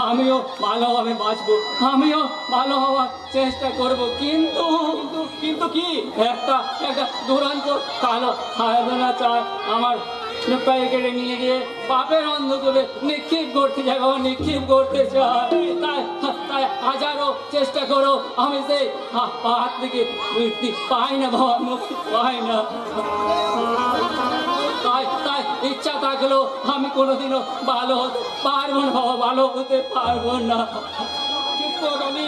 আমিও ভালোভাবে বাঁচবো, আমিও ভালো হওয়ার চেষ্টা করব। কিন্তু কিন্তু কি একটা একটা দুরন্ত কালো হায়না চায় আমার পায়ে কেটে নিয়ে গিয়ে পাপের অন্ধকূপে নিক্ষেপ করতে যায় বাবা, নিক্ষেপ করতে চায়। তাই তাই হাজারো চেষ্টা করো আমি সেই হাত থেকে মুক্তি পাই না বাবা, মুক্তি পাই না। তাই তাই ইচ্ছা থাকলেও আমি কোনোদিনও ভালো হতে পারবো না বাবা, ভালো হতে পারবো না। চুপ কর আমি,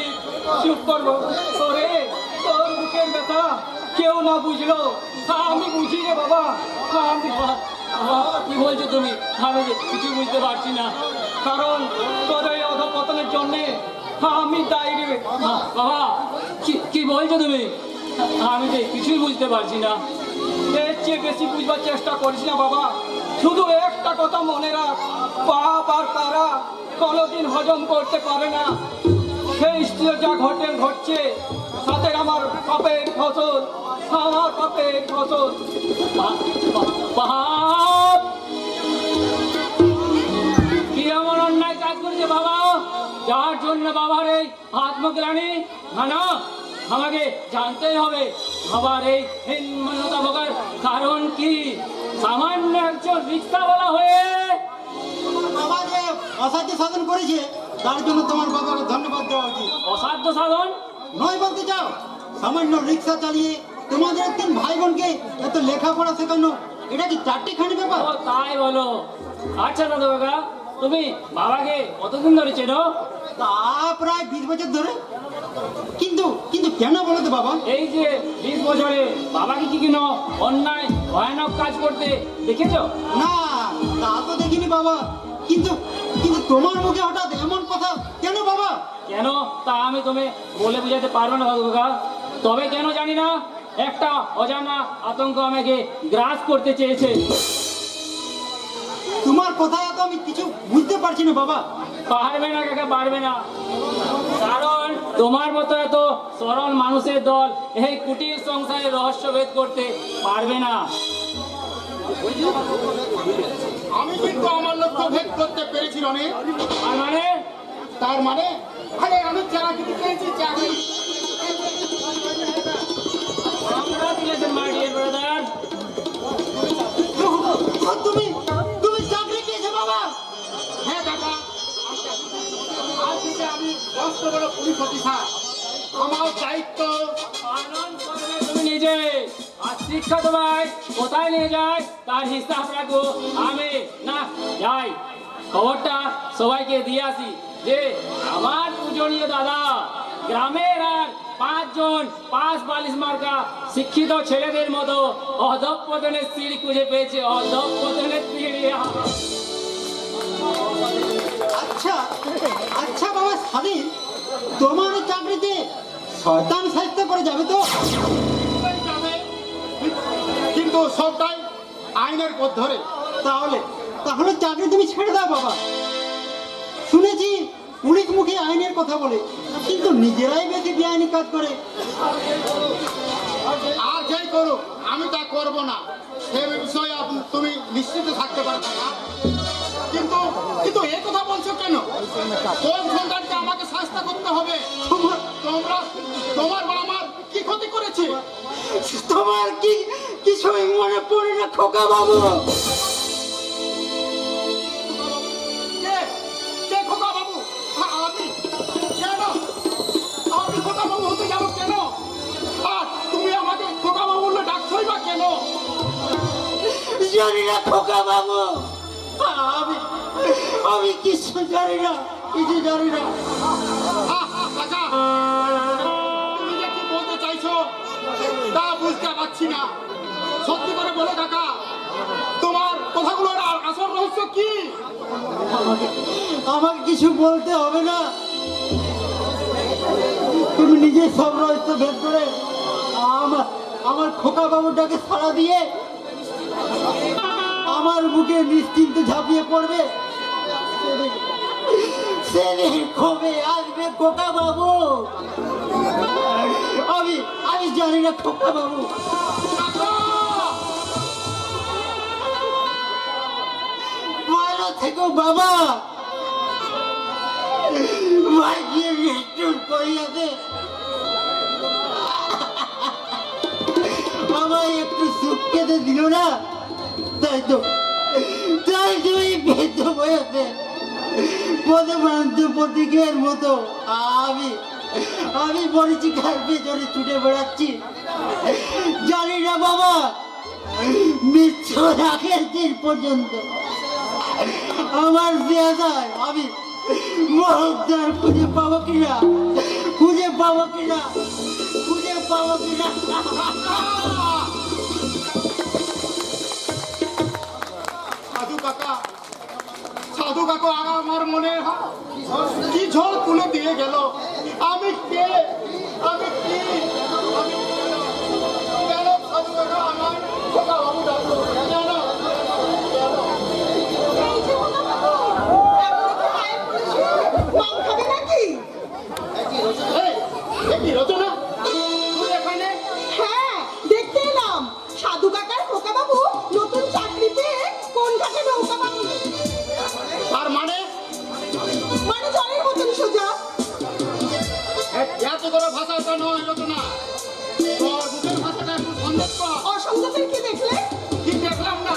চুপ করবো। তোরে তোর বুকের ব্যথা কেউ না বুঝলো, আমি বুঝি রে বাবা। আমি কি বলছো তুমি? আমি যে কিছু বুঝতে পারছি না। কারণ তোর এই অধপতনের জন্যে আমি দায়ী রে বাবা। কি বলছো তুমি? আমি যে কিছুই বুঝতে পারছি না। এর চেয়ে বেশি বুঝবার চেষ্টা করিস না বাবা। শুধু একটা কথা মনে রাখ, পাপ আর তারা কোনোদিন হজম করতে পারে না। সেই স্ত্রী যা ঘটছে সাথে আমার পাপের ফসল, আমার পাপের ফসল। পাপ কি এমন অন্যায় কাজ করেছে বাবা, যার জন্য বাবার এই আত্মগ্লানি? না, আমাকে জানতেই হবে বাবার এই হীনমন্যতা ভোগার কারণ কি। সামান্য একজন রিক্সাওয়ালা হয়ে বাবা যে অসাধ্য সাধন করেছে তার জন্য তোমার বাবাকে ধন্যবাদ দেওয়া উচিত। অসাধ্য সাধন নয় বলতে চাও? সামান্য রিক্সা চালিয়ে তোমাদের 3 ভাই বোনকে এত লেখাপড়া শেখানো, এটা কি চারটিখানি ব্যাপার? ও তাই বলো। আচ্ছা দাদা কাকা, তুমি বাবাকে কতদিন ধরে চেনো? তা প্রায় 20 বছর ধরে। কিন্তু কিন্তু কেন বলো তো বাবা? এই যে 20 বছরে বাবাকে কি কিনো অন্যায় ভয়ানক কাজ করতে দেখেছো? না, তা তো দেখিনি বাবা। কিন্তু কিন্তু তোমার মুখে হঠাৎ এমন কথা কেন বাবা? কেন তা আমি তুমি বলে বুঝাতে পারবো না দাদু কাকা। তবে কেন জানি না, একটা অজানা আতঙ্ক আমাকে গ্রাস করতে চেয়েছে। তোমার কথা তো আমি কিছু বুঝতে পারছি না বাবা। পারবে না কাকা, পারবে না। কারণ তোমার মতো এত সরল মানুষের দল এই কুটির সংসারে রহস্য ভেদ করতে পারবে না। আমি কিন্তু আমার লক্ষ্য ভেদ করতে পেরেছি রনে। আর মানে? তার মানে আরে আমি চাকরি পেয়েছি, চাকরি। Congratulations, my dear brother. তুমি তুমি চাকরি পেয়েছো বাবা? হ্যাঁ দাদা, আজ থেকে আমি কষ্ট বড় পুলিশ অফিসার। আমার দায়িত্ব পালন করবে তুমি নিজে, আর শিক্ষা তোমায় কোথায় নিয়ে যায় তার হিসাব রাখবো আমি। না যাই, খবরটা সবাইকে দিয়ে আসি যে আমার পূজনীয় দাদা গ্রামের আর 5 জন 5 বালিশ মার্কা শিক্ষিত ছেলেদের মতো অধঃপতনের সিঁড়ি খুঁজে পেয়েছে, অধঃপতনের সিঁড়ি। আচ্ছা আচ্ছা বাবা স্বাধীন, তোমার এই চাকরিতে শয়তান সাজতে করে যাবে তো? যাবে, কিন্তু সবটাই আইনের পথ ধরে। তাহলে তাহলে চাকরি তুমি ছেড়ে দাও বাবা। শুনেছি পুলিশ মুখে আইনের কথা বলে, কিন্তু নিজেরাই বেশি বেআইনি কাজ করে। আর যাই করো, আমি তা করব না, সে বিষয়ে তুমি নিশ্চিত থাকতে পারবে না। কিন্তু কিন্তু এই কথা বলছো কেন? কোন সন্তানকে আমাকে শাস্তি করতে হবে? তোমরা তোমার বা আমার কি ক্ষতি করেছে? তোমার কি কিছুই মনে পড়ে না খোকা বাবু? কে কে খোকা বাবু? আমি কেন? আমি খোকা বাবু হতে যাব কেন? আর তুমি আমাকে খোকা বাবু বলে ডাকছই বা কেন? জানি না খোকা বাবু, আমি আমি কিছু জানি না, কিছু জানি না। কাকা, তুমি যে কি বলতে চাইছো তা বুঝতে পারছি না। সত্যি করে বলো কাকা, তোমার কথাগুলোর আসল রহস্য কি? আমাকে কিছু বলতে হবে না, তুমি নিজে সব রহস্য ভেদ করে আমার আমার খোকা বাবুটাকে ছাড়া দিয়ে আমার বুকে নিশ্চিন্তে ঝাঁপিয়ে পড়বে। সেদিন কবে আসবে খোকা বাবু? আমি আমি জানি না খোকা বাবু। ভালো থেকো বাবা। দিল না, তাই তো এই বৃদ্ধ বয়সে পদভ্রান্ত প্রতীকের মতো আমি পরিচিকার পেছনে ছুটে বেড়াচ্ছি। জানি না বাবা, মৃত্যুর আগের দিন পর্যন্ত আমার দেয়াদায় আমি মহদ্দার খুঁজে পাবো কিনা। সাধু কাকা আমার মনে কি ঝড় তুলে দিয়ে গেল। আমি কে, আমি কি, কেন সাধু কাকা আমার খোকা বাবু ডাকলো, কেন? এই রচনা, তুই এখানে? হ্যাঁ, দেখতে এলাম সাধু কাকার খোকা বাবু নতুন চাকরি পেয়ে কোন ঘাটে নৌকা বাবু। তার মানে জলের মতন সোজা। এত করে ভাষাটা নয় রচনা, তোর মুখের ভাষাটা একটু সন্দেহকর। অসংগতের কি দেখলে? কি দেখলাম না,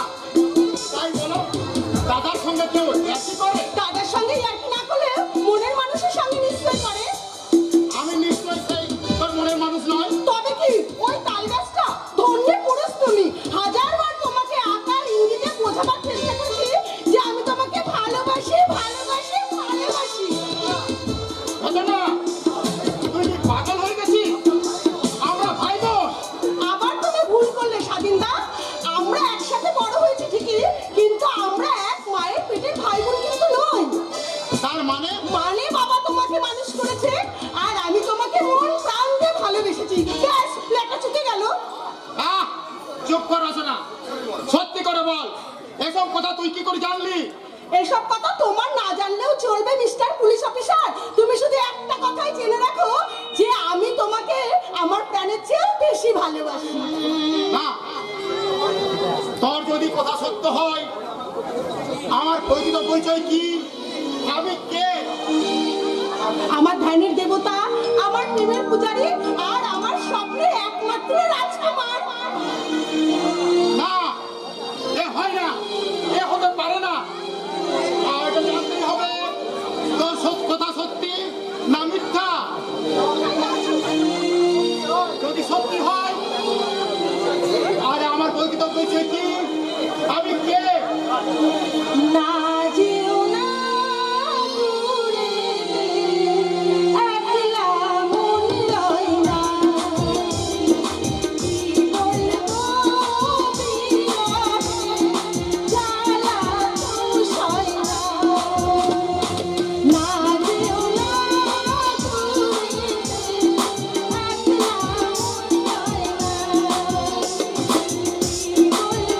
তাই বলো। দাদার সঙ্গে কেউ একই করে? দাদার সঙ্গে একই না করলে মনের মানুষের সঙ্গে নিশ্চয় করে। আমি নিশ্চয়ই সেই তোর মনের মানুষ নয়। তবে কি ওই তালগাছটা ধন্যে পুরুষ তুমি। হাজারবার তোমাকে আকার ইঙ্গিতে বোঝাবার চেষ্টা করেছি যে আমি তোমাকে ভালোবাসি। রচনা, তুই কি পাগল হয়ে গেছিস? আমরা ভাই বোন। আবার তুমি ভুল করলে স্বাধীনদা। আমরা একসাথে বড় হয়েছি ঠিকই, কিন্তু আমরা এক মায়ের পেটের ভাই বোন কিন্তু নই। তার মানে বাবা তোমাকে মানুষ করেছে আর আমি তোমাকে মন প্রাণ দিয়ে ভালোবেসেছি। ব্যাস, লেখা চুকে গেল। চুপ কর রচনা, সত্যি করে বল, এসব কথা তুই কি করে জানলি? এসব কথা তোমার না জানলেও চলবে মিস্টার পুলিশ অফিসার। তুমি শুধু একটা কথাই জেনে রাখো যে আমি তোমাকে আমার প্রাণের চেয়েও বেশি ভালোবাসি। না, তোর যদি কথা সত্য হয়, আমার প্রকৃত পরিচয় কি, আমি কে? আমার ধ্যানের দেবতা, আমার প্রেমের পূজারী আর আমার স্বপ্নের একমাত্র রাজকুমার। না, এ হয় না, এ হতে পারে না। এটা জানতেই হবে তোর কথা সত্যি না মিথ্যা। যদি সত্যি হয়, আরে আমার প্রকৃত পরিচয় কি, আমি কে? না যেও না ঘুরে, একলা মন লয় না। কি বলবো বিলাসে, জ্বালা তো সয় না। না যেও না ঘুরে, একলা মন লয় না। কি বলবো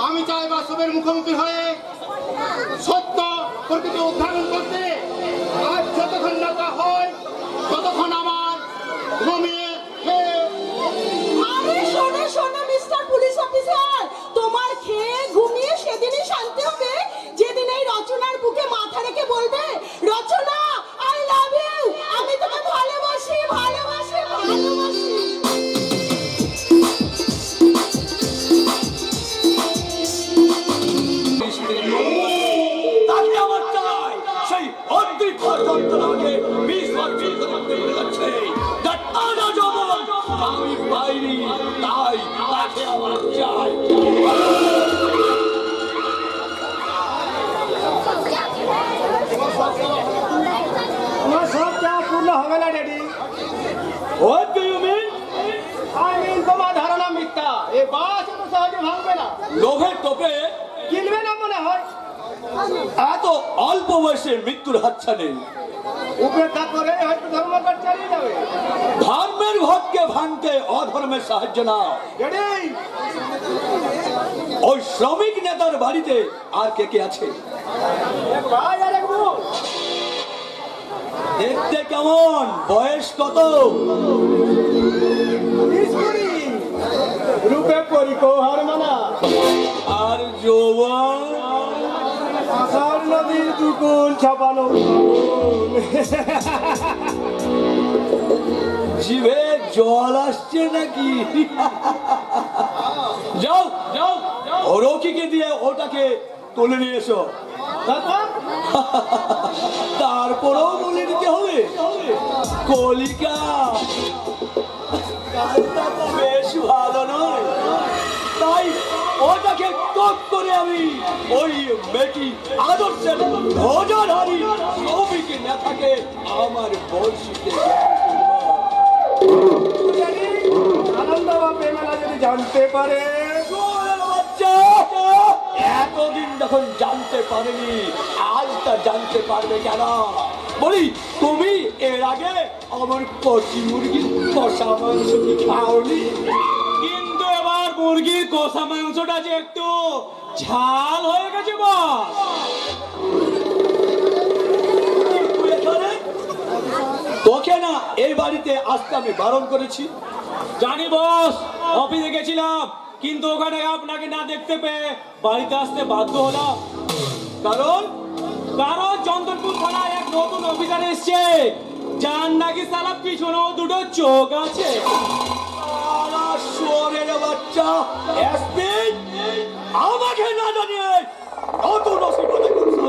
আমি চাই বাস্তবের মুখোমুখি হয়ে সত্য প্রকৃতি উদ্ধারণ করতে। আর যতক্ষণ না তা হয় ততক্ষণ আমার ঘুমিয়ে আরে শোনো শোনো মিস্টার পুলিশ অফিসার, তোমার খেয়ে ঘুমিয়ে সেদিনই শান্তি হবে যেদিন এই রচনার বুকে মাথা রেখে বলবে ভাইরি, তাই তাকে আমার চাই। আমার সব চাপ পূর্ণ হবে না daddy. What do you mean? তোমার ধারণা মিথ্যা। এই বাস এত সহজে ভাঙবে না, লোভের তোপে কিনবে না মনে হয়। এত অল্প বয়সে মৃত্যুর হাতছানি। উপেক্ষা করে হয়তো ধর্মঘট চালিয়ে যাবে। ধর্মের ঘটকে ভাঙতে অধর্মের সাহায্য না। ড্যাডি, ওই শ্রমিক নেতার বাড়িতে আর কে কে আছে? এক ভাই আর এক বোন। দেখতে কেমন? বয়স কত? ইস্কুরি, রূপে পরিকোহার মানা, আর যৌবন? আষাঢ় নদীর দুকুল ছাপানো। জিভে জল আসছে নাকি? যাও যাও, ও রকিকে দিয়ে ওটাকে তুলে নিয়ে এসো। তারপরেও বলে দিতে হবে কলিকা গানটা তো বেশ ভালো নয়, তাই ওটাকে টক করে আমি ওই বেটি আদর্শের ধ্বজাধারী শ্রমিক নেতাকে আমার বর্ষিতে আনন্দ বা প্রেমেলা যদি জানতে পারে, এতদিন যখন জানতে পারেনি আজ তা জানতে পারবে কেন? বলি, তুমি এর আগে আমার কচি মুরগির কষা মাংস কি খাওনি? কিন্তু এবার মুরগির কষা মাংসটা যে একটু ঝাল হয়ে গেছে বস। তুই এখানে? তোকে না এই বাড়িতে আসতে আমি বারণ করেছি। জানি বস, অফিসে গেছিলাম কিন্তু ওখানে আপনাকে না দেখতে পেয়ে বাড়িতে আসতে বাধ্য হলাম। কারণ কারণ চন্দনপুর থানায় এক নতুন অফিসার এসছে, যার নাকি সালা পিছনেও দুটো চোখ আছে। সারা শুয়োরের বাচ্চা এসপি আমাকে না জানিয়ে নতুন অসুবিধা করছে।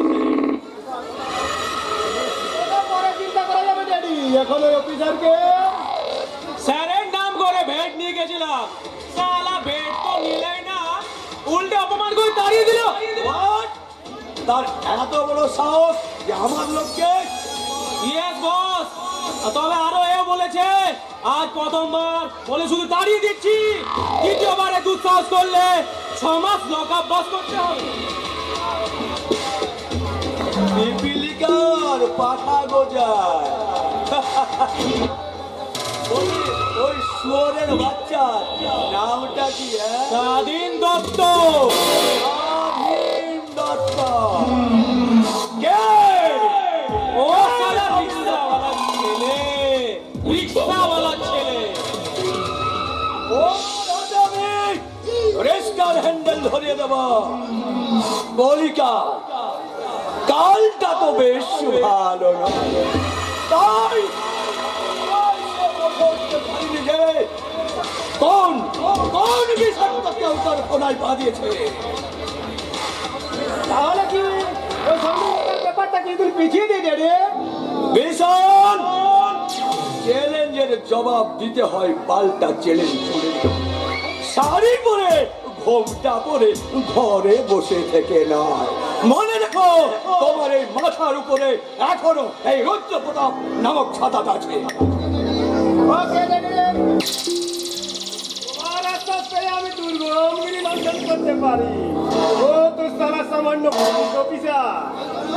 পরে চিন্তা করা যাবে ড্যাডি। এখন ওই অফিসারকে স্যারের নাম করে ভেট নিয়ে গেছিলাম, সালা ভেট তো নিলেই না, উল্টে অপমান করে তাড়িয়ে দিল। What? তার এত বড় সাহস যে আমার লোককে ইয়েস বস, তবে আরো এও বলেছে আজ প্রথমবার বলে শুধু তাড়িয়ে দিচ্ছি, দ্বিতীয়বারে দুঃসাহস করলে 6 মাস লকআপ বাস করতে হবে। পিপিলিকার পাখা গোজায়। ওই শুয়োরের বাচ্চা নামটা কি? স্বাধীন দত্ত। স্বাধীন দত্ত। কে? ও সালা রিক্সাওয়ালা ছেলে, রিক্সাওয়ালা ছেলে। ও রাজামি, রেস্টার হ্যান্ডেল ধরিয়ে দেব। কলিকা কালটা তো বেশ ভালো না, তাই কোন কোন বিষয়টা কেউ তার কোনায় পা দিয়েছে? তাহলে কি ওই সংবিধানের ব্যাপারটা কি একটু পিছিয়ে দিয়ে ড্যাডি? ভীষণ চ্যালেঞ্জের জবাব দিতে হয় পাল্টা চ্যালেঞ্জ ছুড়ে। শাড়ি পরে ঘোমটা পরে ঘরে বসে থেকে নয়। মনে রেখো, তোমার এই মাথার উপরে এখনো এই রুদ্র প্রতাপ নামক ছাতাটা আছে। ওকে ড্যাডি, তোমার আশ্বাস পেয়ে আমি দুর্গমগিরি লঙ্ঘন করতে পারি। ও তো সারা সামান্য পুলিশ অফিসার,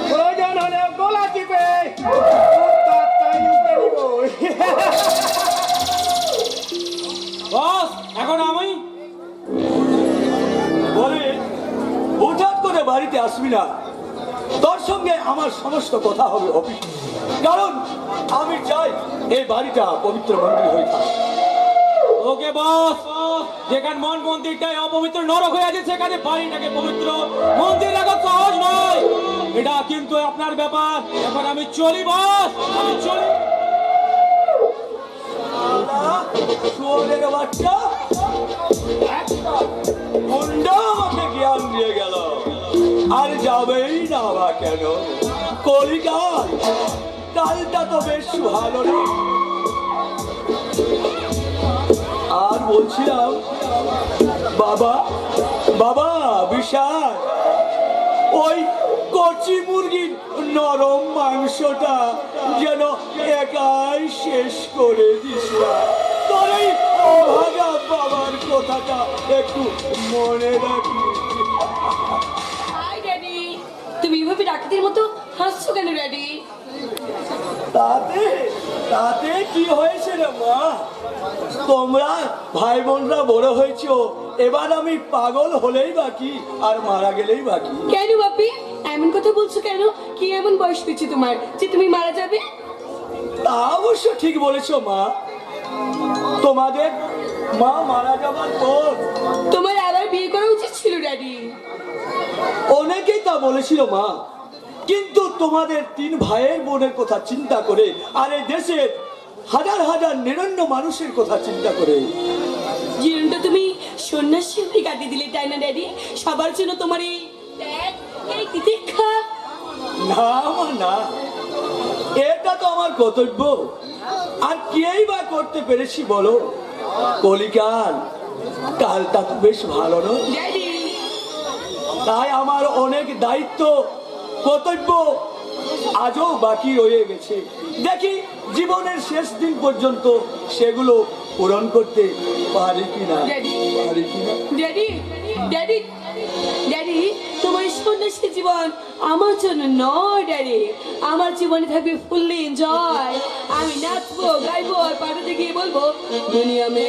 প্রয়োজন হলে গলা চিপে তাই উপরে নিব। বস, এখন আমি বলে হঠাৎ করে বাড়িতে আসবি না, তোর সঙ্গে আমার সমস্ত কথা হবে অফিস। কারণ আমি চাই এই বাড়িটা পবিত্র মন্দির হয়ে থাকে। ওকে বস, যেখানে মন মন্দিরটাই অপবিত্র নরক হয়ে আছে সেখানে বাড়িটাকে পবিত্র মন্দির রাখা সহজ নয়। এটা কিন্তু আপনার ব্যাপার। এখন আমি চলি বস, আমি চলি। শুয়োরের বাচ্চা একটা গুন্ডা আমাকে জ্ঞান দিয়ে গেল, আর যাবেই না বা কেন? কলিকাল কালটা তো বেশ ভালো না। আর বলছিলাম, বাবা বাবা বিশাল, ওই কচি মুরগির নরম মাংসটা যেন একাই শেষ করে দিস না। তোর এই অভাগা বাবার কথাটা একটু মনে রাখি। হাই ড্যাডি, তুমি এভাবে ডাকাতের মতো হাসছো কেন ড্যাডি? তাতে তাতে কি হয়েছে রে মা? তোমরা ভাই বোনরা বড় হয়েছো, এবার আমি পাগল হলেই বাকি আর মারা গেলেই বাকি। কেন বাপি এমন কথা বলছো কেন? কি এমন বয়স হয়েছে তোমার যে তুমি মারা যাবে? তা অবশ্য ঠিক বলেছো মা। তোমাদের মা মারা যাবার পর তোমার আবার বিয়ে করা উচিত ছিল ড্যাডি। অনেকেই তা বলেছিল মা, কিন্তু তোমাদের 3 ভাইয়ের বোনের কথা চিন্তা করে আর এই দেশের হাজার হাজার নিরন্ন মানুষের কথা চিন্তা করে জীবনটা তুমি সন্ন্যাসী হয়ে কাটিয়ে দিলে, তাই না ড্যাডি? সবার জন্য তোমার এই ত্যাগ, এই তিতিক্ষা। না মা না, এটা তো আমার কর্তব্য। আর কেই বা করতে পেরেছি বলো? কলিকাল কালটা তো বেশ ভালো নয়। ড্যাডি তাই আমার অনেক দায়িত্ব কর্তব্য আজও বাকি রয়ে গেছে। দেখি জীবনের শেষ দিন পর্যন্ত সেগুলো পূরণ করতে পারি কিনা। ড্যাডি পারি কিনা ড্যাডি ড্যাডি ড্যাডি, তোমার সন্ন্যাসী জীবন আমার জন্য নয় ড্যাডি। আমার জীবনে থাকবে ফুললি এনজয়। আমি নাচবো, গাইবো আর পাড়াতে গিয়ে বলবো দুনিয়া মে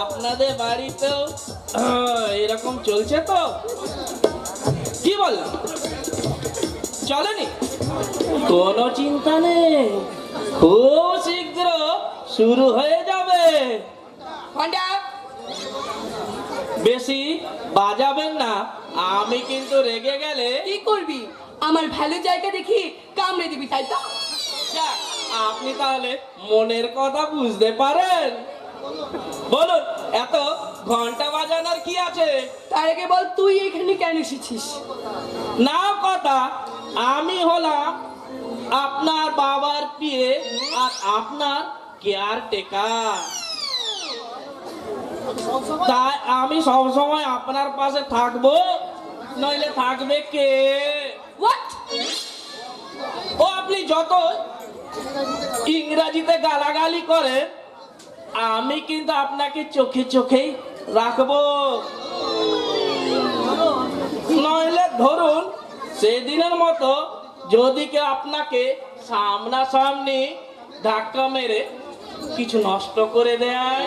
আপনাদের বাড়িতেও এরকম চলছে তো? কি বললাম, চলেনি? কোনো চিন্তা নেই, খুব শীঘ্র শুরু হয়ে যাবে। বেশি বাজাবেন না, আমি কিন্তু রেগে গেলে কি করবি? আমার ভালো জায়গা দেখি কামড়ে দিবি, তাই তো? যাক, আপনি তাহলে মনের কথা বুঝতে পারেন। বলুন, এত ঘন্টা বাজানোর কি আছে? তার আগে বল, তুই এখানে কেন এসেছিস? না কথা, আমি হলাম আপনার বাবার পিয়ে আর আপনার কেয়ারটেকার। তাই আমি সবসময় আপনার পাশে থাকবো, নইলে থাকবে কে? হোয়াট? ও আপনি যত ইংরেজিতে গালাগালি করেন, আমি কিন্তু আপনাকে চোখে চোখেই রাখবো। নইলে ধরুন সেদিনের মতো যদি কেউ আপনাকে সামনাসামনি ধাক্কা মেরে কিছু নষ্ট করে দেয়,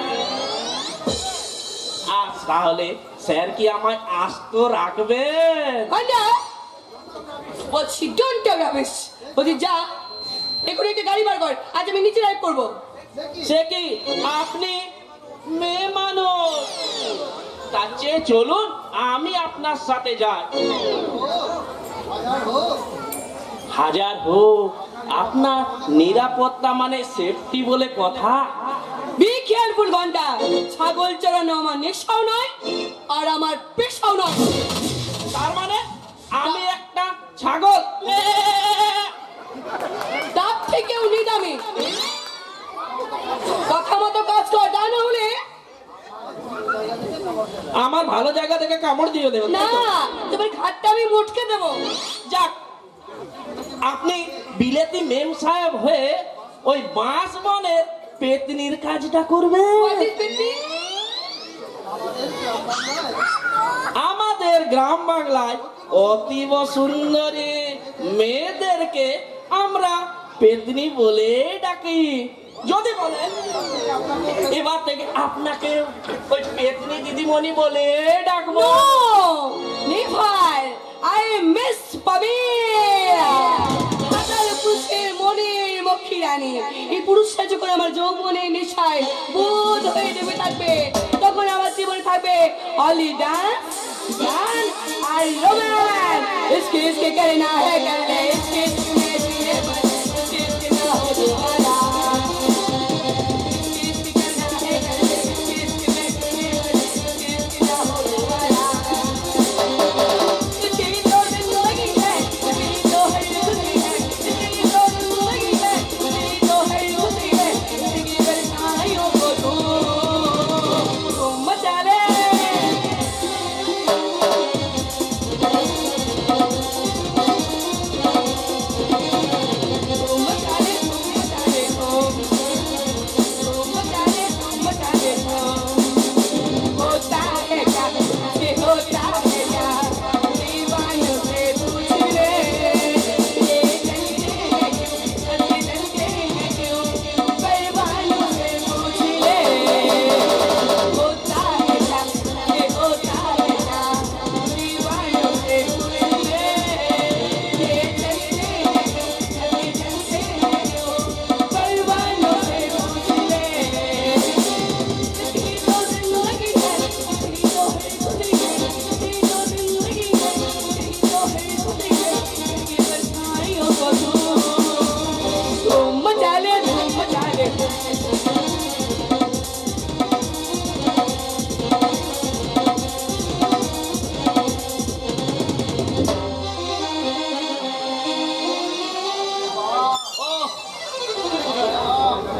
আর তাহলে স্যার কি আমায় আস্ত রাখবেন? ঘন্টা বলছি ডোন্ট রাবিশ, বলছি যা এখন একটা গাড়ি বার কর, আজ আমি নিচে রাইড করবো। সে কি আপনি মেয়ে মানুষ? তার চেয়ে চলুন আমি আপনার সাথে যাই। হাজার হোক আপনার নিরাপত্তা মানে সেফটি বলে কথা। বি কেয়ারফুল ঘন্টা, ছাগল চড়ানো আমার নেশাও নয় আর আমার পেশাও নয়। তার মানে আমি একটা ছাগল? তার থেকেও নিদামি। কথা মতো কাজ কর, তা না হলে আমার ভালো জায়গা থেকে কামড় দিয়ে দেবো। না, তোমার ঘাটটা আমি মুটকে দেবো। যাক, আপনি বিলেতি মেম সাহেব হয়ে ওই বাঁশ বনের পেতনির কাজটা করবেন। আমাদের গ্রাম বাংলায় অতীব সুন্দরী মেয়েদেরকে আমরা পেতনি বলে ডাকি। যদি বলেন এবার থেকে আপনাকে ওই পেতনি দিদিমণি বলে ডাকবো। No, never. I miss Pamela. হাজার পুরুষের মনের মক্ষী রানী। এই পুরুষ সাহায্য করে আমার যৌবনের নেশায় বোধ হয়ে ডুবে থাকবে। তখন আমার জীবনে থাকবে অনলি ডান্স, গান আর রোম্যান্স। इसके करना है कर ले, इसके ना हो दोबारा।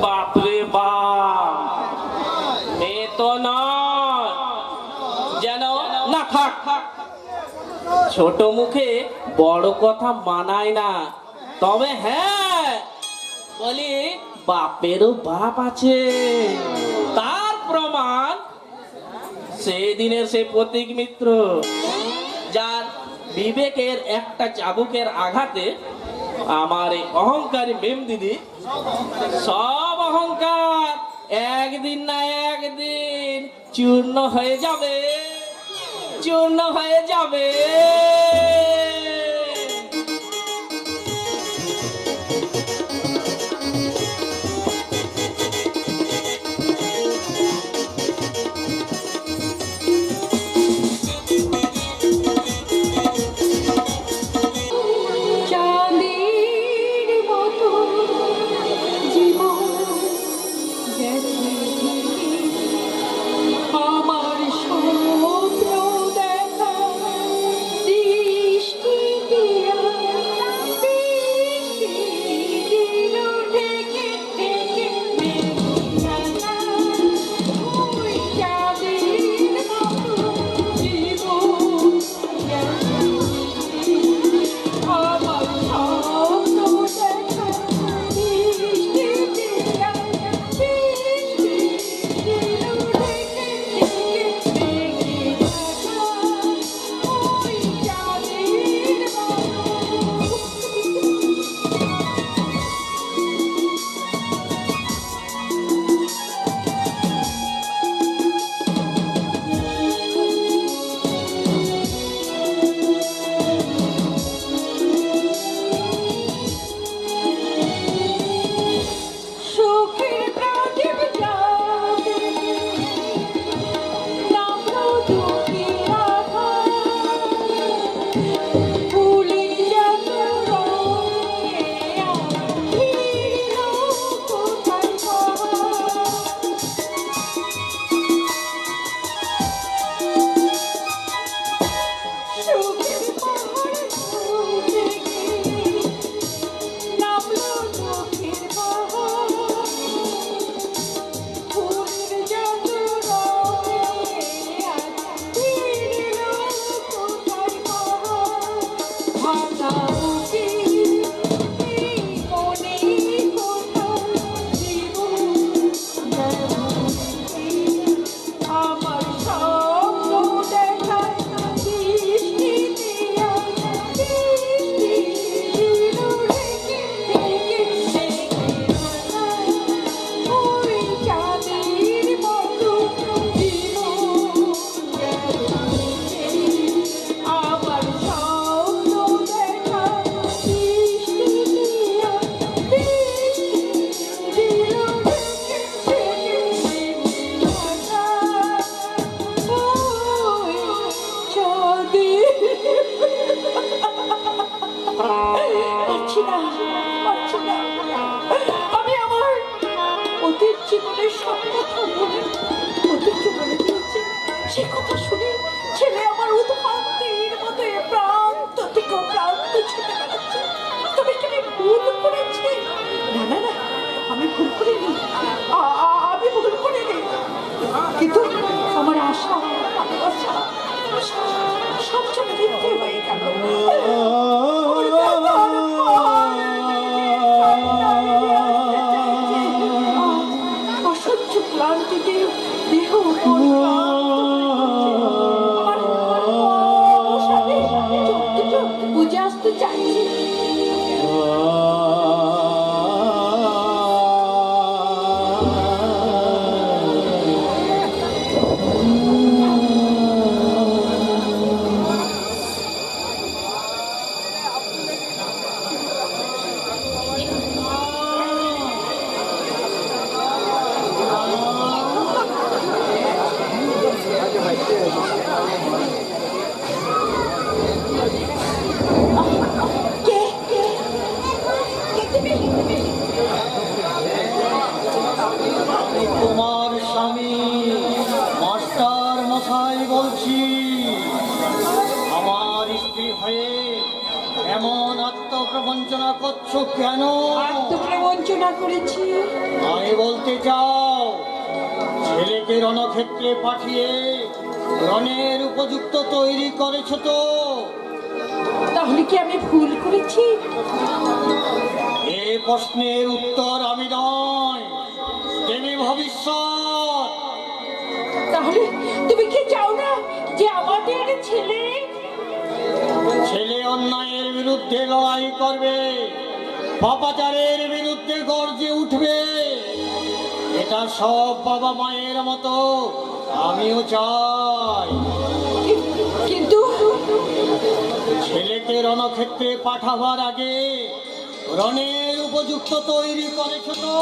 বাপরে বাপ, মেয়ে তো নয়, যেন না থাক। ছোট মুখে বড় কথা মানায় না। তবে হ্যাঁ বলি, বাপেরও বাপ আছে। তার প্রমাণ সেদিনের সে প্রতীক মিত্র, যার বিবেকের একটা চাবুকের আঘাতে আমার এই অহংকারী মেম দিদি সব অহংকার একদিন না একদিন চূর্ণ হয়ে যাবে, চূর্ণ হয়ে যাবে। চাঁদের মতো জীবন গেছে, আমার স্বপ্ন দেখা দিশা পারছি না। আমি আমার অতীত জীবনের সব কথা বলে অতীতকে বলে দিয়েছি। সে কথা শুনে ছেলে আমার উৎপাতের মতো প্রান্ত থেকে প্রান্ত ছুটে বেড়াচ্ছে। তবে কি আমি ভুল করেছি? না না না, আমি ভুল করিনি। আমি ভুল করিনি, কিন্তু আমার আশা ভালোবাসা সব চলে মিথ্যে হয়ে গেল। অসহ্য ক্লান্তিতে দেহ মন বুঝে আসতে চাইছি। তোমার স্বামী মাস্টার মশাই বলছি। আমার স্ত্রী হয়ে এমন আত্মপ্রবঞ্চনা করছো কেন? আত্মপ্রবঞ্চনা করেছি? আমি বলতে চাও ছেলেকে রণক্ষেত্রে পাঠিয়ে রণের উপযুক্ত তৈরি করেছো তো? তাহলে কি আমি ভুল করেছি? এ প্রশ্নের উত্তর আমি নয়, দেবী ভবিষ্যৎ। তাহলে তুমি কি চাও না যে আমাদের ছেলে অন্যায়ের বিরুদ্ধে লড়াই করবে, পাপাচারের বিরুদ্ধে গর্জে উঠবে? এটা সব বাবা মায়ের মতো আমিও চাই। কিন্তু ছেলেকে রণক্ষেত্রে পাঠাবার আগে রণের উপযুক্ত তৈরি করেছ তো?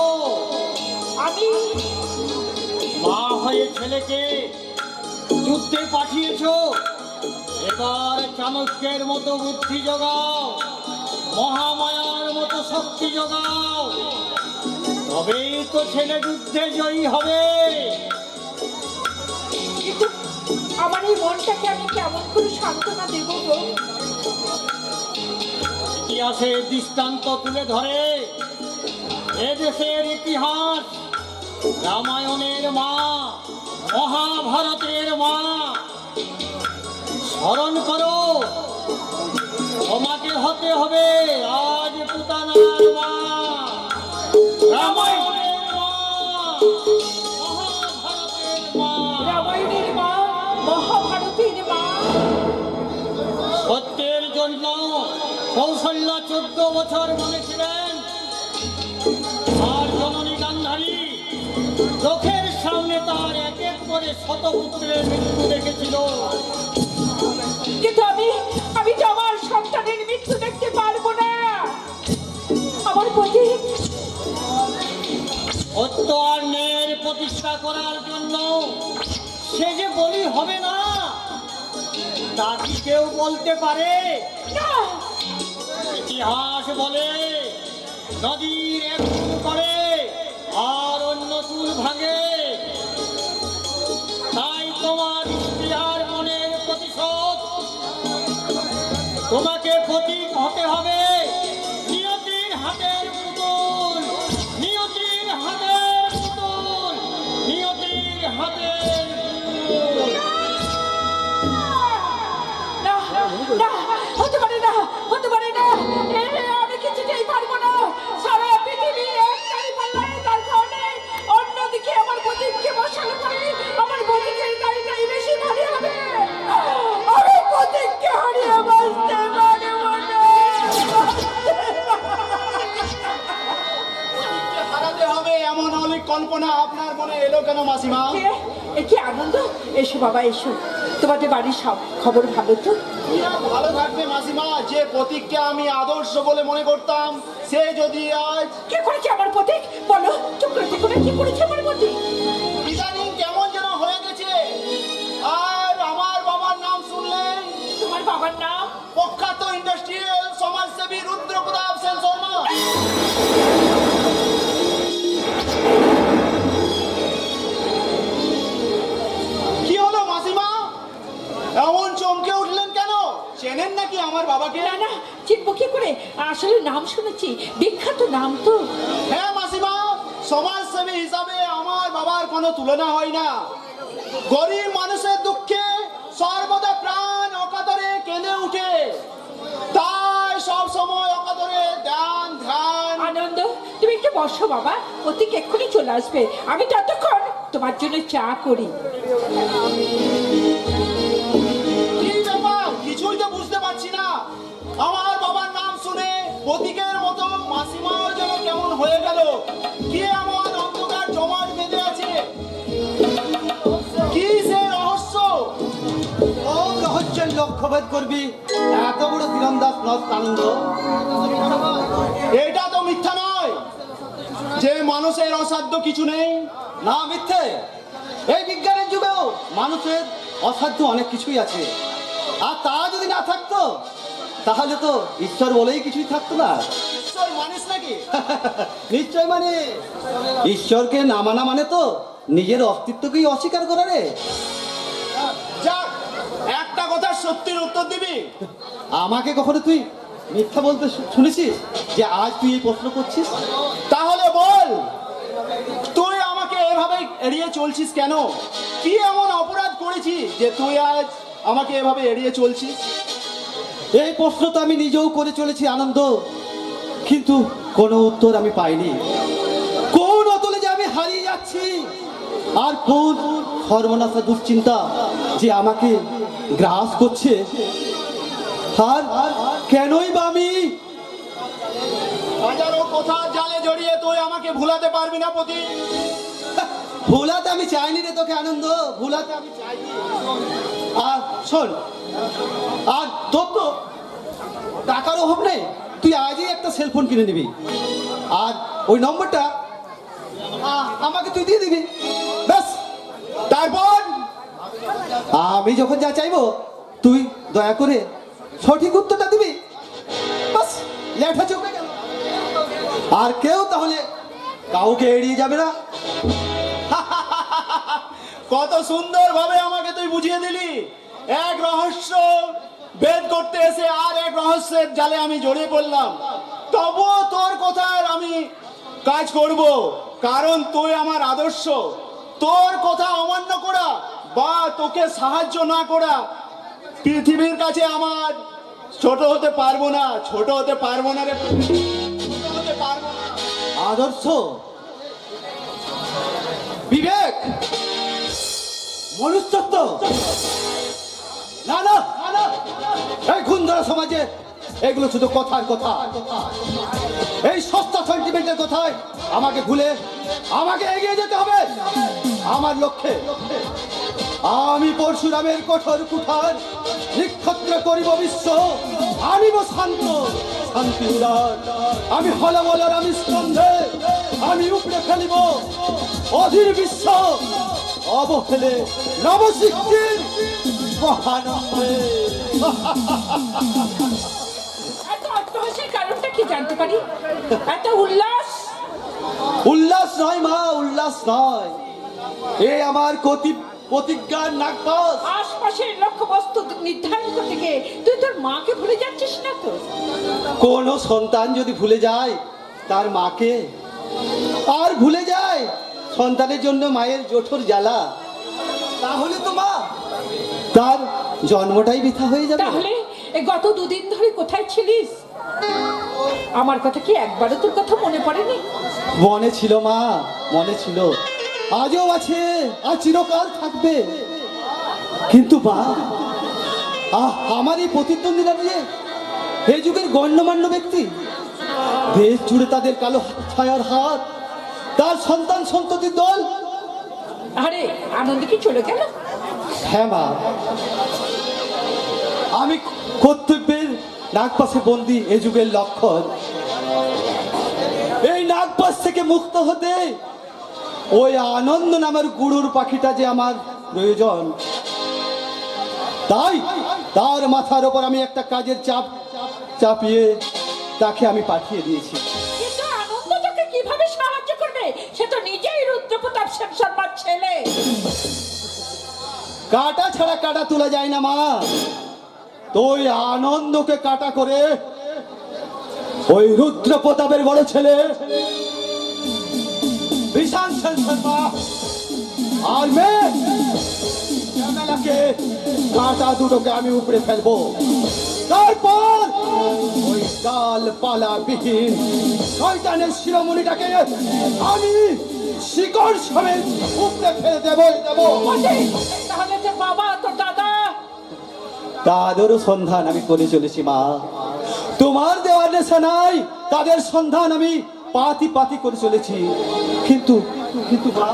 আমি মা হয়ে ছেলেকে যুদ্ধে পাঠিয়েছো, এবার চাণক্যের মতো বুদ্ধি জোগাও, মহামায়ার মতো শক্তি জোগাও, তবেই তো ছেলে যুদ্ধে জয়ী হবে। কিন্তু আমার এই মনটাকে আমি কেমন করে সান্ত্বনা দেব গো? ইতিহাসের দৃষ্টান্ত তুলে ধরে এদেশের ইতিহাস, রামায়ণের মা, মহাভারতের মা স্মরণ করো। তোমাকে হতে হবে আজ পুতানার মা, রামায়ণের মা, মহাভারতের মা। রামায়ণের মা, মহাভারতের মা। সত্যের জন্য কৌশল্যা 14 বছর মনে ছিলেন, আর জননী গান্ধারী চোখের সামনে তার এক এক করে শতপুত্রের মৃত্যু দেখেছিল। কিন্তু আমি তো আমার সন্তানের মৃত্যু দেখতে পারবো না। আমার প্রতি সত্য আর ন্যায়ের প্রতিষ্ঠা করার জন্য সে যে বলি হবে না, তা কি কেউ বলতে পারে? না, ইতিহাস বলে নদীর এক চুল করে আর অন্য চুল ভাঙে। তাই তোমার ইতিহার মনের প্রতিশোধ, তোমাকে প্রতীক হতে হবে নিয়তির হাতের পুতুল, নিয়তির হাতের পুতুল, নিয়তির হাতের পুতুল। না, না, হতে পারে না, হতে পারে না। আমি কিছুতেই পারবো না। সারা পৃথিবী একটাই পাল্লায় তার কারণে অন্যদিকে আমার প্রতীককে বসানো করে আমার প্রতীকের গাড়িটাই বেশি ভারী হবে। আমি প্রতীককে হারিয়ে বাঁচতে পারবো না। হারাতে হবে এমন অনেক কল্পনা আপনার মনে এলো কেন মাসিমা? কি আনন্দ! এসো বাবা, এসো। তোমাদের বাড়ির সব খবর ভালো তো? ভালো থাকবে মাসিমা। যে প্রতীককে আমি আদর্শ বলে মনে করতাম, সে যদি আজ কি করেছে আমার প্রতীক? বলো, চুপ করে কি করেছে আমার প্রতীক? ইদানিং কেমন যেন হয়ে গেছে। আর আমার বাবার নাম শুনলেন? তোমার বাবার নাম? প্রখ্যাত ইন্ডাস্ট্রিয়াল সমাজসেবী রুদ্র প্রতাপ সেন শর্মা। আসলে নাম শুনেছি, বিখ্যাত নাম তো। হ্যাঁ মাসিমা, সমাজসেবী হিসাবে আমার বাবার কোনো তুলনা হয় না। গরিব মানুষের দুঃখে সর্বদা প্রাণ অকাতরে কেঁদে উঠে, তাই সব সময় অকাতরে ধ্যান ধ্যান। আনন্দ, তুমি একটু বসো বাবা, অতি এক্ষুনি চলে আসবে। আমি ততক্ষণ তোমার জন্য চা করি। কি ব্যাপার, কিছুই তো বুঝতে পারছি না। আমার বাবার নাম শুনে প্রতীকের মতো মাসিমার যেন কেমন হয়ে গেল। কি এমন অন্ধকার জমাট বেঁধে আছে? কি সে রহস্য? ও রহস্যের লক্ষ্যভেদ করবি, এত বড় তীরন্দাজ নদ আনন্দ। এটা তো মিথ্যা নয় যে মানুষের অসাধ্য কিছু নেই। না, মিথ্যে। এই বিজ্ঞানের যুগেও মানুষের অসাধ্য অনেক কিছুই আছে, আর তা যদি না থাকতো তাহলে তো ঈশ্বর বলেই কিছুই থাকতো না। ঈশ্বর মানুষ নাকি? নিশ্চয় মানে, ঈশ্বরকে না মানা মানে তো নিজের অস্তিত্বকেই অস্বীকার করা রে। যাক, একটা কথা সত্যির উত্তর দিবি? আমাকে কখনো তুই মিথ্যা বলতে শুনেছিস যে আজ তুই এই প্রশ্ন করছিস? তাহলে বল, তুই আমাকে এভাবে এড়িয়ে চলছিস কেন? কি এমন অপরাধ করেছি যে তুই আজ আমাকে এভাবে এড়িয়ে চলছিস? এই প্রশ্ন তো আমি নিজেও করে চলেছি আনন্দ, কিন্তু কোনো উত্তর আমি পাইনি। কোন অতলে যে আমি হারিয়ে যাচ্ছি, আর কোন সর্বনাশা দুশ্চিন্তা যে আমাকে গ্রাস করছে, আর কেনই বা আমি হাজারো কথা জালে জড়িয়ে তুই আমাকে ভুলাতে পারবি না পতি। ভুলাতে আমি চাইনি রে তোকে আনন্দ, ভুলাতে আমি চাইনি। আর শোন, আর তোর তো টাকার অভাব নেই, তুই আজই একটা সেলফোন কিনে নিবি, আর ওই নম্বরটা আমাকে তুই দিয়ে দিবি, ব্যাস। তারপর আমি যখন যা চাইবো তুই দয়া করে সঠিক উত্তরটা দিবি, বাস, লেখা চোখে গেল। আর কেউ তাহলে কাউকে এড়িয়ে যাবে না। কত সুন্দর ভাবে আমাকে তুই বুঝিয়ে দিলি। এক রহস্য বেদ করতে এসে আর এক রহস্যের জালে আমি জড়িয়ে পড়লাম। তবুও তোর কথার আমি কাজ করব, কারণ তুই আমার আদর্শ। তোর কথা অমান্য করা বা তোকে সাহায্য না করা পৃথিবীর কাছে আমার ছোট হতে পারবো না, ছোট হতে পারবো না রে, ছোট হতে পারবো না। আদর্শ, বিবেক, মনুষ্যত্ব, না না, এই খুন্দরা সমাজে এগুলো শুধু কথার কথা। এই সস্তা সেন্টিমেন্টের কথায় আমাকে ভুলে আমাকে এগিয়ে যেতে হবে আমার লক্ষ্যে। আমি পরশুরামের কঠোর কুঠার নিক্ষত্র করিব বিশ্ব, আনিব শান্ত শান্তি উদার। আমি হলবলার, আমি স্কন্ধে, আমি উপড়ে ফেলিব অধীর বিশ্ব, অবহেলে নবসৃষ্টির মহানন্দে। এত অট্টহাসির কারণটা কি জানতে পারি? এত উল্লাস? উল্লাস নয় মা, উল্লাস নয়, এ আমার প্রতিজ্ঞার নাগপাস। আশপাশের লক্ষ্যবস্তু নির্ধারণ করতে গিয়ে তুই তোর মাকে ভুলে যাচ্ছিস না তো? কোন সন্তান যদি ভুলে যায় তার মাকে, আর ভুলে যায় সন্তানের জন্য মায়ের জঠোর জ্বালা, তাহলে তো মা তার জন্মটাই বৃথা হয়ে যাবে। তাহলে এই গত দুদিন ধরে কোথায় ছিলিস? আমার কথা কি একবারও তোর কথা মনে পড়েনি? মনে ছিল মা, মনে ছিল, আজও আছে, আর চিরকাল থাকবে। কিন্তু মা, আমার এই প্রতিদ্বন্দ্বীরা নিয়ে এই যুগের গণ্যমান্য ব্যক্তি, দেশ জুড়ে তাদের কালো ছায়ার হাত, তার সন্তান সন্ততির দল। আরে আনন্দ কি চলে গেল? হ্যাঁ মা, আমি কর্তব্যের নাগপাশে বন্দী এ যুগের লক্ষণ। এই নাগপাশ থেকে মুক্ত হতে ওই আনন্দ নামের গুরুর পাখিটা যে আমার প্রয়োজন, তাই তার মাথার ওপর আমি একটা কাজের চাপ চাপিয়ে তাকে আমি পাঠিয়ে দিয়েছি। কিন্তু আনন্দ তোকে কিভাবে সাহায্য করবে? সে তো নিজেই রুদ্রপ্রতাপ সেন শর্মার ছেলে। কাটা ছাড়া কাটা তোলা যায় না মা, তো ওই আনন্দকে কাটা করে ওই রুদ্র প্রতাপের বড় ছেলে বিশাল সেন শর্মা আর মেয়ে শ্যামলাকে কাঁটা দুটোকে আমি উপরে ফেলবো। তারপর ওই ডাল পালা বিহীন শয়তানের শিরোমণিটাকে আমি শিকড় সমেত উপরে ফেলে দেবো। তাহলে তোর বাবা তোর দাদা তাদেরও সন্ধান আমি করে চলেছি মা। তোমার দেওয়ার নেশা নাই, তাদের সন্ধান আমি পাতি পাতি করে চলেছি, কিন্তু কিন্তু মা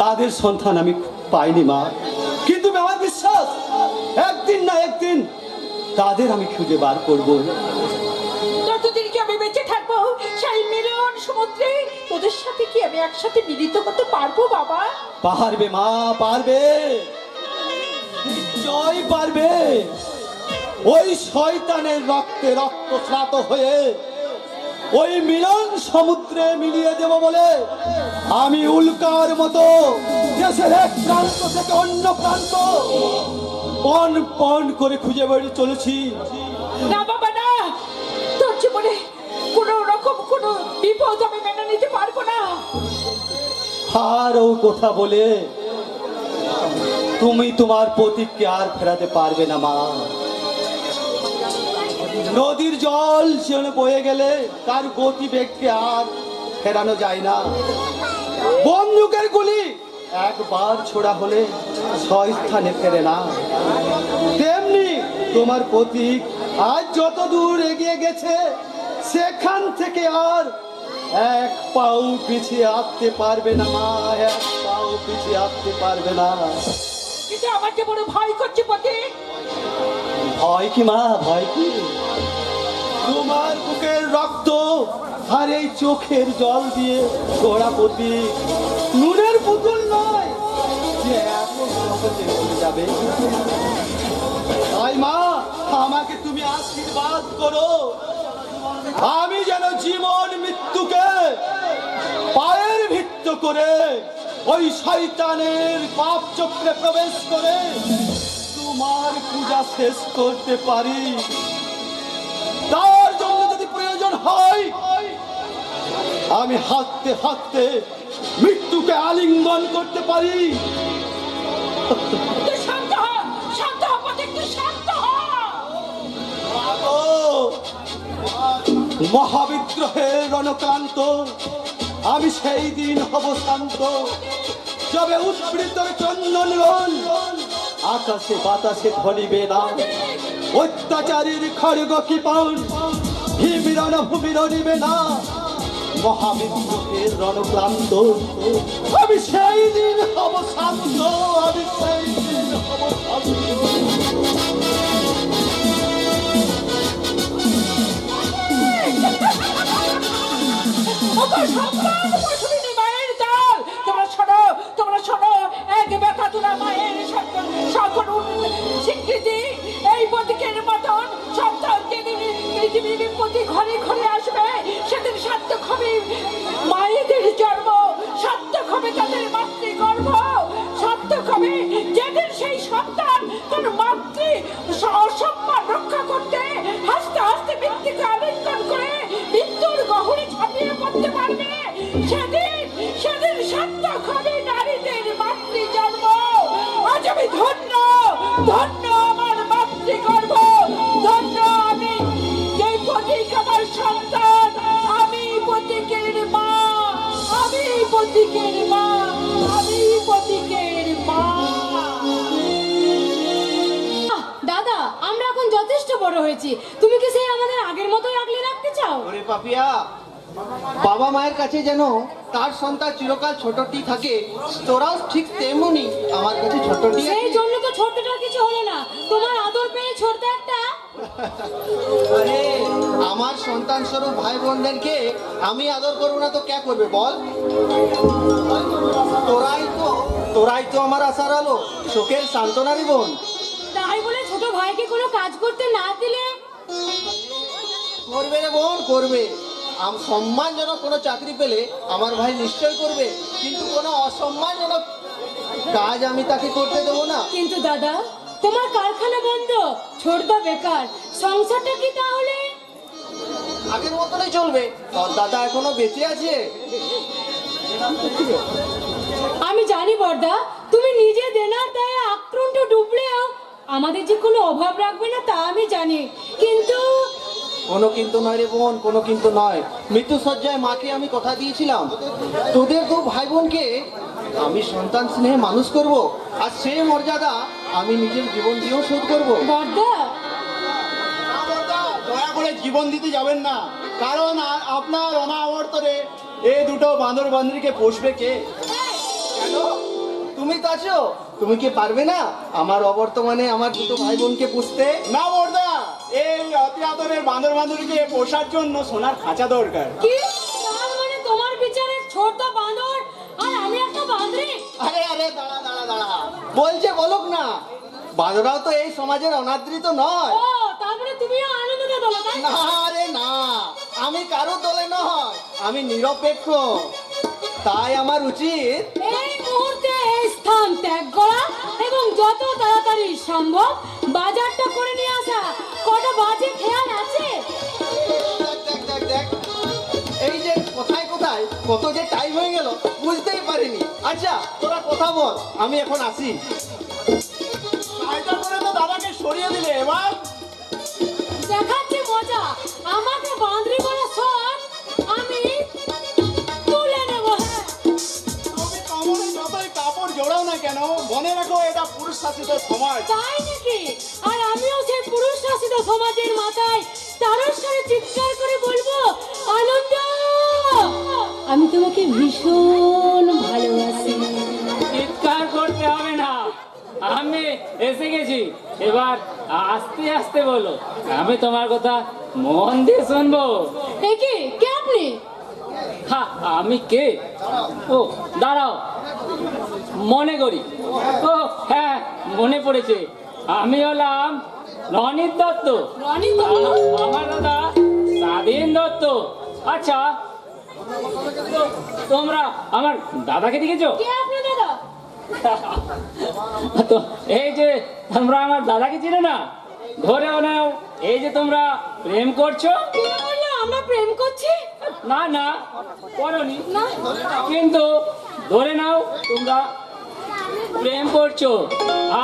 তাদের সন্ধান আমি পাইনি মা। কিন্তু আমার বিশ্বাস একদিন না একদিন তাদের আমি খুঁজে বার করবো। যতদিন কি আমি বেঁচে থাকবো সেই মিলন সমুদ্রে তোদের সাথে কি আমি একসাথে মিলিত করতে পারবো বাবা? পারবে মা, পারবে, নিশ্চয় পারবে। ওই শয়তানের রক্তে রক্ত স্নাত হয়ে ওই মিলন সমুদ্রে মিলিয়ে দেব বলে আমি উল্কার মতো দেশের এক প্রান্ত থেকে অন্য প্রান্ত পণ পণ করে খুঁজে বেরিয়ে চলেছি। না বাবা না, তোর জীবনে কোনো রকম কোনো বিপদ আমি মেনে নিতে পারবো না। আর ও কথা বলে তুমি তোমার পতিককে আর ফেরাতে পারবে না মা। নদীর জল সেখানে বয়ে গেলে তার গতি বেগকে আর ফেরানো যায় না। বন্দুকের গুলি একবার ছোড়া হলে ছয় স্থানে ফেরে না। তেমনি তোমার পতিক আজ যত দূর এগিয়ে গেছে সেখান থেকে আর এক পাও পিছিয়ে আসতে পারবে না মা, এক পাও পিছিয়ে আসতে পারবে না। কিন্তু আমাকে বড় ভয় করছে পথে। ভয় কি মা, ভয় কি? তোমার বুকের রক্ত আর এই চোখের জল দিয়ে গোড়া পতি নুনের পুতুল নয় যে এত সহজে চলে যাবে। তাই মা আমাকে তুমি আশীর্বাদ করো, আমি যেন জীবন মৃত্যুকে পায়ের ভিত্ত করে ওই শয়তানের পাপ চক্রে প্রবেশ করে তোমার পূজা শেষ করতে পারি। তার জন্য যদি প্রয়োজন হয় আমি হাঁটতে হাঁটতে মৃত্যুকে আলিঙ্গন করতে পারি। তুই শান্ত হ, শান্ত হ পথে, তুই শান্ত হ। মহাবিদ্রোহের রণক্রান্ত আমি সেই দিন হব শান্ত, যবে উৎবৃত চন্দন রণ আকাশে বাতাসে ধরিবে না। অত্যাচারীর খড়গ কৃপণ হিমিরণ ভূমির নিবে না। মহাবিদ্রোহের রণক্রান্ত আমি সেই দিন হব শান্ত, আমি সেই দিন হব শান্ত। ওগো সন্তান পশুবিনী মায়ের দল, তোমরা শোনো, তোমরা শোনো, এক বেকাতুরা মায়ের সকল স্বীকৃতি এই প্রতীকের মতন সন্তান যেদিন পৃথিবীর প্রতি ঘরে ঘরে আসবে সেদিন সার্থক হবে মায়েদের জন্ম, সার্থক হবে তাদের মাতৃগর্ভ, সার্থক হবে যেদিন সেই সন্তান তার মাতৃ অসম্মান রক্ষা করতে হাসতে হাসতে মৃত্যুকে আলিঙ্গন করে মৃত্যুর গহরে ঝাঁপিয়ে পড়তে পারবে। সেদিন সেদিন সার্থক হবে নারীদের মাতৃ জন্ম। আজ আমি ধন্য, ধন্য আমার মাতৃগর্ভ, ধন্য আমি যে প্রতীক আমার সন্তান, আমি প্রতীকের মা, আমি প্রতীকের মা, আমি প্রতীকের মা। দাদা আমরা এখন যথেষ্ট বড় হয়েছি, তুমি কি সেই আমাদের আগের মতোই আগলে রাখতে চাও? ওরে পাপিয়া, বাবা মায়ের কাছে যেন তার সন্তান চিরকাল ছোটটি থাকে, তোরাও ঠিক তেমনি আমার কাছে ছোটটি সেই আছে। জন্য তো ছোটটা কিছু হলো না, তোমার আদর পেয়ে ছোট্ট একটা। আরে আমার সন্তান স্বরূপ ভাই বোনদেরকে আমি আদর করবো না তো কে করবে বল? তোরাই তো আমার আশার আলো, চোখের সান্ত্বনারই বোন। তাই বলে ছোট ভাইকে কোনো কাজ করতে না দিলে? করবে রে বোন, করবে। সম্মানজনক কোনো চাকরি পেলে আমার ভাই নিশ্চয় করবে, কিন্তু কোনো অসম্মানজনক কাজ আমি তাকে করতে দেবো না। কিন্তু দাদা তোমার কারখানা বন্ধ, ছোটদা বেকার, সংসারটা কি তাহলে? আগের মতনই চলবে। তোর দাদা এখনো বেঁচে আছে। আমি জানি বর্দা, তুমি নিজে দেনার দায়ে আক্রান্ত ডুবলেও আমাদের যে কোনো অভাব রাখবে না তা আমি জানি, কিন্তু কোনো কিন্তু নয় রে বোন, কোনো কিন্তু নয়। মৃত্যু সজ্জায় মাকে আমি কথা দিয়েছিলাম, তোদের দু ভাই বোনকে আমি সন্তান স্নেহে মানুষ করব, আর সেই মর্যাদা আমি নিজের জীবন দিয়েও শোধ করব। বর্দা দয়া করে জীবন দিতে যাবেন না, কারণ আপনার অনাবর্তনে এই দুটো বাঁদর বাঁদরিকে পোষবে কে? কেন? তুমি তো আছো, তুমি কি পারবে না আমার অবর্তমানে আমার দুটো ভাই বোনকে পুষতে? না বর্দা, এই অতি আদরের বাঁদর বাঁদরিকে পোষার জন্য সোনার খাঁচা দরকার। কি? তার মানে তোমার বিচারে ছোট বাঁদর আর আমি একটা বাঁদরি? আরে আরে দাঁড়া দাঁড়া দাঁড়া, বলছে বলুক না, বাঁদরাও তো এই সমাজের অনাদৃত নয়। ও, তারপরে তুমিও আনন্দে দোলো, তাই না? না রে না, আমি কারো দলে নয়, আমি নিরপেক্ষ। তাই আমার উচিত এই মুহূর্তে এই স্থান ত্যাগ করা এবং যত তাড়াতাড়ি সম্ভব বাজারটা করে নিয়ে আসা। কটা বাজে খেয়াল আছে? দেখ দেখ দেখ, এই যে কোথায় কোথায় কত যে টাইম হয়ে গেল বুঝতেই পারিনি। আচ্ছা তোরা কথা বল, আমি এখন আসি। সাইকেল করে তো দাদাকে সরিয়ে দিলে, এবার দেখাচ্ছি মজা। আমাকে বাঁদরি করা শট আমি তুলে নেব। হ্যাঁ, তুমি কামড়ে যতই কাপড় জোড়াও না কেন, মনে রাখো এটা পুরুষ শাসিত সমাজ। তাই নাকি? আর আমিও সেই পুরুষ শাসিত সমাজের মাথায় তারস্বরে চিৎকার করে বলবো, আনন্দ, আমি তোমাকে ভীষণ ভালোবাসি। চিৎকার করতে হবে না, আমি এসে গেছি। এবার আস্তে আস্তে বলো, আমি তোমার কথা মন দিয়ে শুনবো। এ কি? কে আপনি? হ্যাঁ, আমি কে? ও দাঁড়াও, মনে করি। ও হ্যাঁ, মনে পড়েছে, আমি হলাম রনিত দত্ত। রনি দত্ত? আমার দাদা স্বাধীন দত্ত। আচ্ছা, তোমরা আমার দাদাকে দেখেছো? কে আপনার দাদা? তো এই যে তোমরা আমার দাদাকে চিনো না, ধরেও নাও এই যে তোমরা প্রেম করছো। কে বললো আমরা প্রেম করছি? না না, করনি, না। কিন্তু ধরে নাও তোমরা প্রেম করছো,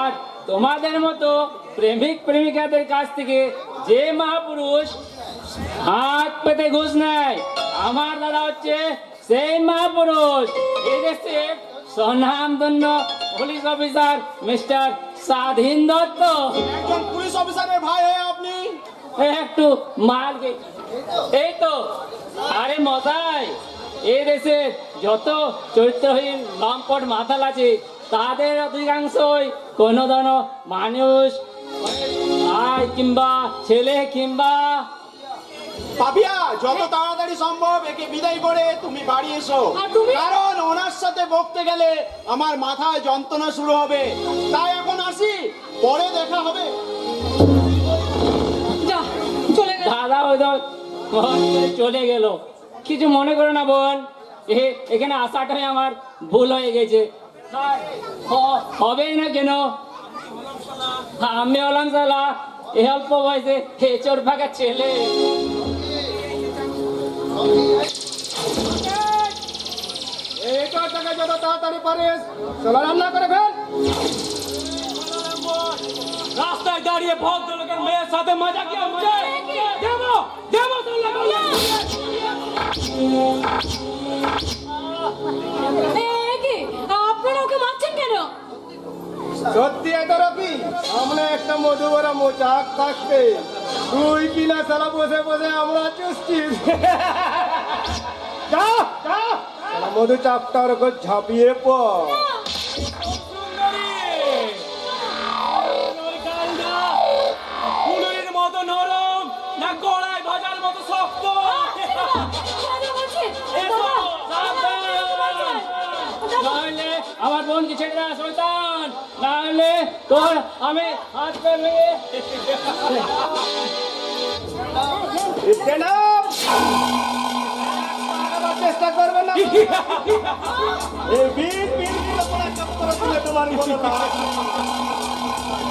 আর তোমাদের মতো প্রেমিক প্রেমিকাদের কাছ থেকে যে মহাপুরুষ হাত পেতে ঘুষ নেয়, আমার দাদা হচ্ছে সেই মহাপুরুষ। এই দেশে স্বনামধন্য পুলিশ অফিসার মিস্টার স্বাধীন দত্ত। একজন পুলিশ অফিসারের ভাই হয়ে আপনি একটু মারকে, এই তো। আরে মশাই, এই দেশে যত চরিত্রহীন লম্পট মাতাল আছে তাদের অধিকাংশই কোনো ধরনের মানুষ আয় কিংবা ছেলে কিংবা পাপিয়া, যত তাড়াতাড়ি সম্ভব একে বিদায় করে তুমি বাড়ি এসো, আর তুমি? কারণ ওনার সাথে বকতে গেলে আমার মাথায় যন্ত্রণা শুরু হবে। তাই এখন আসি, পরে দেখা হবে। যা, চলে গেল। দাদা ওই তো চলে গেল। কিছু মনে করো না বোন, এখানে আসাটাই আমার ভুল হয়ে গেছে। আর হবেই না কেন, আমি হলাম সালা এ অল্প বয়সে হেচর ফাঁকা ছেলে। এটা টাকা যত তাড়াতাড়ি পারিস চলো রান্না করে ফেল। রাস্তায় দাঁড়িয়ে ভদ্রলোকের মেয়ের সাথে মজা কি হচ্ছে? দেবো দেবো তোর লাগে। এ কি? আপনারা ওকে মারছেন কেন? সত্যি এটা রবি, সামনে একটা মধুবরা মোচাক থাকতে তুই কিনা সালা বসে বসে আমরা চুষছি। যা যা, সালা মধু চাপটার উপর ঝাঁপিয়ে পড়। ফুলের মতো নরম না কড়াই ভাজার মতো শক্ত? দাদা বলছে, এসো, দাদা, সাবধান। নাহলে আমার বোনকে ছেড়ে দেওয়া শয়তান, নাহলে তোর আমি হাত পে ভেঙে Stand up! আবার চেষ্টা করবে না। এই বীর বীর গুলো পড়া চপ্পল তুলে তোমার মতো না।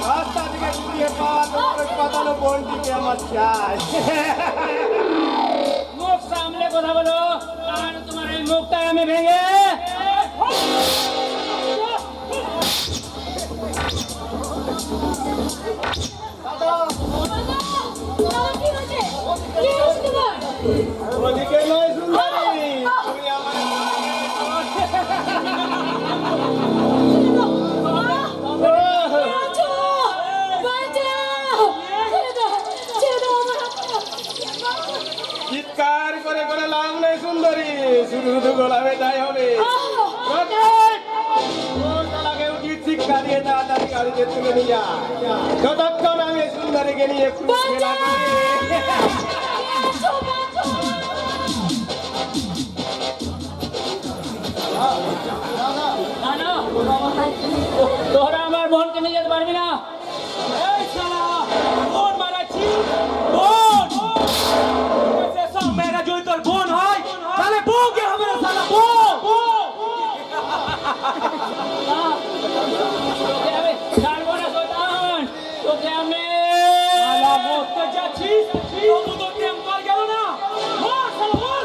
রাস্তা থেকে ঘুরিয়ে পাওয়া তোমার পাতানো বোনটিকে আমার চাই। কথা বলো আর তোমার এই মুখটা আমি ভেঙে ওদিকে নয় সুন্দরী, তুমি আমার চিৎকার করে করে লাভ নেই সুন্দরী, শুধু শুধু গোলামে তাই হবে। রকেট! ওর গলাকে উঠিয়ে চিৎকার দিয়ে তাড়াতাড়ি গাড়িতে তুলে নিয়ে যা। যতক্ষণ আমি এই সুন্দরীকে নিয়ে একটু খেলা করি। না না তোরা আমার বোনকে নিয়ে যেতে পারবি না। এই শালা, বোন মারাচ্ছি, বোন! সব মেয়েরা যদি তোর বোন হয়, তাহলে বউকে হবে না শালা, বউ! না, তোকে আমি ছাড়বো না শয়তান, তোকে আমি শালা মরতে যাচ্ছিস, তবু তোর টেম্পার গেল না। মর শালা, মর!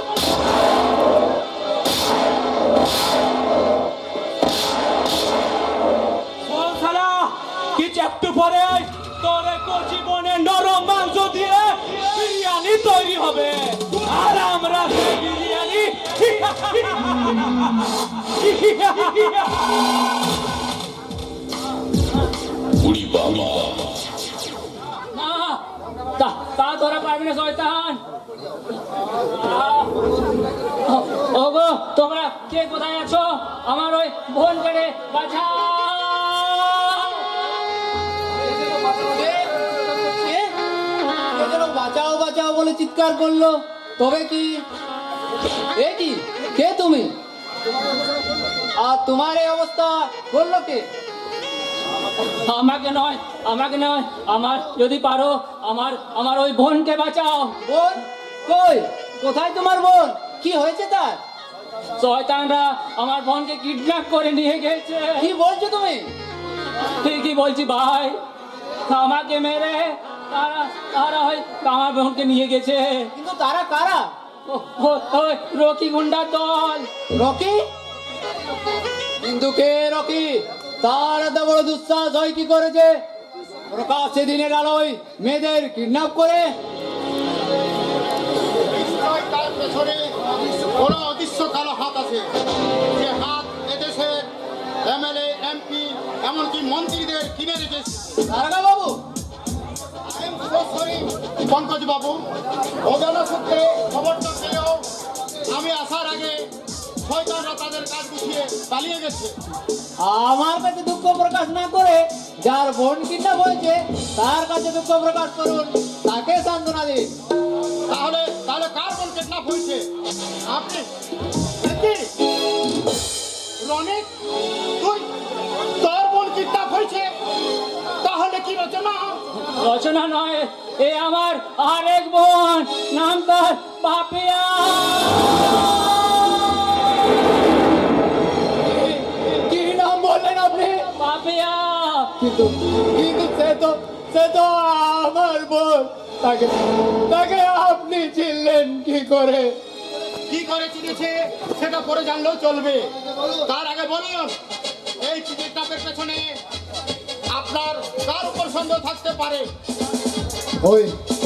শোন শালা, কিছু একটু পরে তোর কচি বনে নরম মাংস দিয়ে বিরিয়ানি তৈরি হবে, আর আমরা সেই বিরিয়ানি না তা তোরা পারবি না শয়তান। ওগো তোমরা কে কোথায় আছো? আমার ওই বোন করে বাঁচাও। বাঁচাও বাঁচাও বলে চিৎকার করলো, তবে কি এ কি কে তুমি? আর তোমার এই অবস্থা বললো কে? আমাকে নয়, আমাকে নয়, আমার যদি পারো আমার ওই বোনকে বাঁচাও। বোন কই? কোথায় তোমার বোন? কি হয়েছে তার? শয়তানরা আমার বোনকে কিডন্যাপ করে নিয়ে গেছে। কি বলছো তুমি? ঠিকই বলছি ভাই, আমাকে মেরে তারা হয় আমার বোনকে নিয়ে গেছে। কিন্তু তারা কারা? ওই রকি গুন্ডার দল। রকি? কিন্তু কে রকি? তার এত বড় দুঃসাহস হয় কি করেছে প্রকাশ্যে দিনের আলোয় মেয়েদের কিডন্যাপ করে? নিশ্চয় তার পেছনে কোনো অদৃশ্য কালো হাত আছে, যে হাত এদেশের এমএলএ, এমপি, এমনকি মন্ত্রীদের কিনে রেখেছে। দারোগা বাবু, পঙ্কজ বাবু, অজানা সূত্রে খবরটা পেলেও আমি আসার আগে শয়তানরা তাদের কাজ গুছিয়ে পালিয়ে গেছে। আমার কাছে দুঃখ প্রকাশ না করে যার বোন কিডন্যাপ হয়েছে তার কাছে দুঃখ প্রকাশ করুন, তাকে সান্ত্বনা দিন। তাহলে তাহলে কার বোন কিডন্যাপ হয়েছে? আপনি? রনিক, তোর বোন কিডন্যাপ হয়েছে? তাহলে কি রচনা? রচনা নয়, এ আমার আরেক বোন, নাম তার পাপিয়া। কি নাম বললেন আপনি? পাপিয়া। কিন্তু কিন্তু সে তো আমার বোন, তাকে আপনি চিনলেন কি করে? কি করে চিনেছে সেটা পরে জানলেও চলবে, তার আগে বলুন এই কিডন্যাপের পেছনে আপনার কার উপর সন্দেহ থাকতে পারে?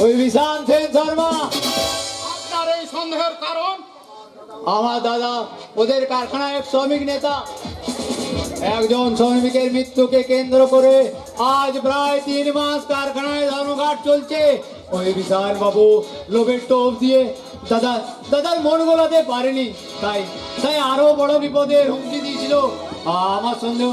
ওই বিশাল সেন শর্মা। আপনার এই সন্দেহের কারণ? আমার দাদা ওদের কারখানায় এক শ্রমিক নেতা। একজন শ্রমিকের মৃত্যুকে কেন্দ্র করে আজ প্রায় 3 মাস কারখানায় ধর্মঘট চলছে। ওই বিশাল বাবু লোভের টোপ দিয়ে দাদার মন গোলাতে পারেনি, তাই আরো বড় বিপদের হুমকি দিয়েছিল। আমার সন্দেহ